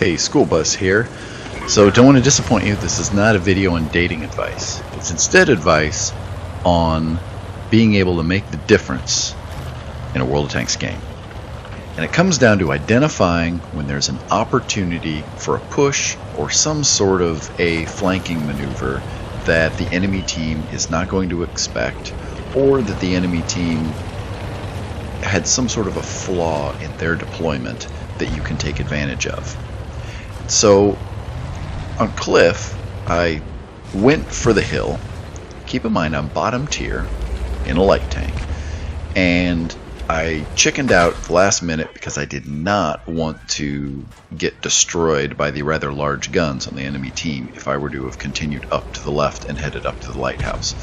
Hey, School Bus here. So don't want to disappoint you, this is not a video on dating advice. It's instead advice on being able to make the difference in a World of Tanks game. And it comes down to identifying when there's an opportunity for a push or some sort of a flanking maneuver that the enemy team is not going to expect, or that the enemy team had some sort of a flaw in their deployment that you can take advantage of. So on Cliff, I went for the hill. Keep in mind I'm bottom tier in a light tank, and I chickened out at the last minute because I did not want to get destroyed by the rather large guns on the enemy team if I were to have continued up to the left and headed up to the lighthouse.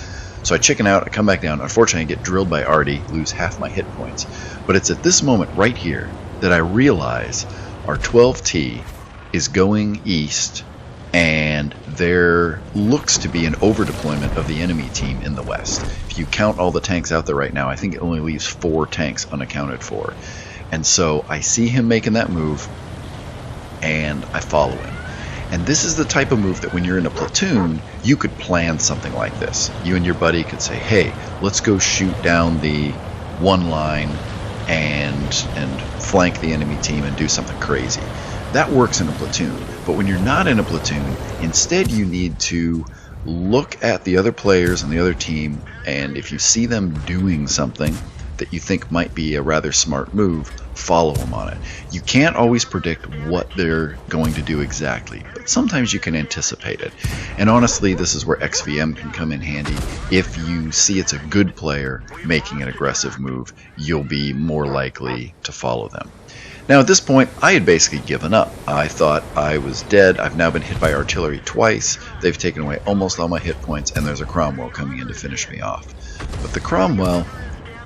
So I chicken out, I come back down. Unfortunately, I get drilled by Artie, lose half my hit points. But it's at this moment right here that I realize our 12T is going east, and there looks to be an over-deployment of the enemy team in the west. If you count all the tanks out there right now, I think it only leaves 4 tanks unaccounted for. And so I see him making that move, and I follow him. And this is the type of move that when you're in a platoon, you could plan something like this. You and your buddy could say, hey, let's go shoot down the one line and flank the enemy team and do something crazy. That works in a platoon. But when you're not in a platoon, instead you need to look at the other players and the other team, and if you see them doing something that you think might be a rather smart move, follow them on it. You can't always predict what they're going to do exactly, but sometimes you can anticipate it. And honestly, this is where XVM can come in handy. If you see it's a good player making an aggressive move, you'll be more likely to follow them. Now at this point, I had basically given up. I thought I was dead. I've now been hit by artillery twice. They've taken away almost all my hit points, and there's a Cromwell coming in to finish me off. But the Cromwell,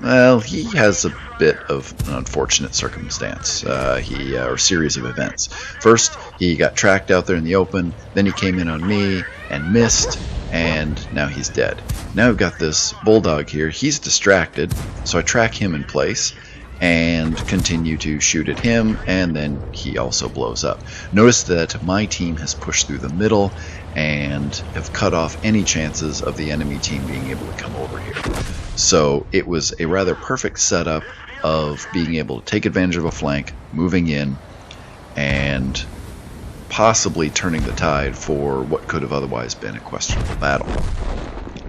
well, he has a bit of an unfortunate circumstance, or series of events. First, he got tracked out there in the open, then he came in on me and missed, and now he's dead. Now we've got this Bulldog here. He's distracted, so I track him in place and continue to shoot at him, and then he also blows up. Notice that my team has pushed through the middle and have cut off any chances of the enemy team being able to come over here. So it was a rather perfect setup of being able to take advantage of a flank, moving in, and possibly turning the tide for what could have otherwise been a questionable battle.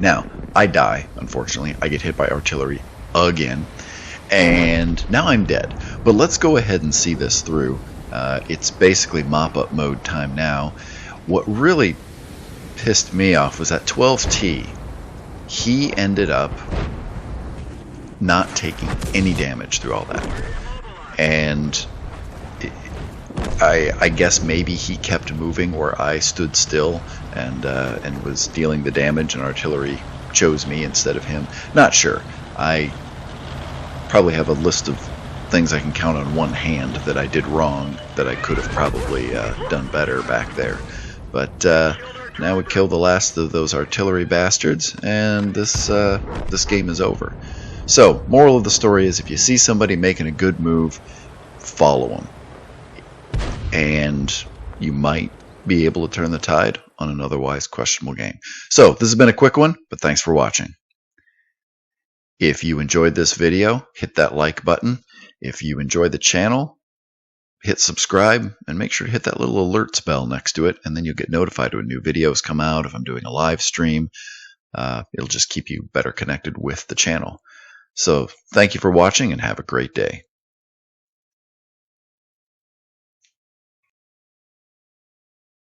Now, I die, unfortunately. I get hit by artillery again, and now I'm dead. But let's go ahead and see this through. It's basically mop-up mode time now. What really pissed me off was that 12T. He ended up not taking any damage through all that. And I guess maybe he kept moving where I stood still and was dealing the damage, and artillery chose me instead of him. Not sure. I probably have a list of things I can count on one hand that I did wrong, that I could have probably done better back there. But now we kill the last of those artillery bastards, and this game is over. So, moral of the story is, if you see somebody making a good move, follow them, and you might be able to turn the tide on an otherwise questionable game. So, this has been a quick one, but thanks for watching. If you enjoyed this video, hit that like button. If you enjoy the channel, hit subscribe, and make sure to hit that little alerts bell next to it, and then you'll get notified when new videos come out. If I'm doing a live stream, it'll just keep you better connected with the channel. So thank you for watching, and have a great day.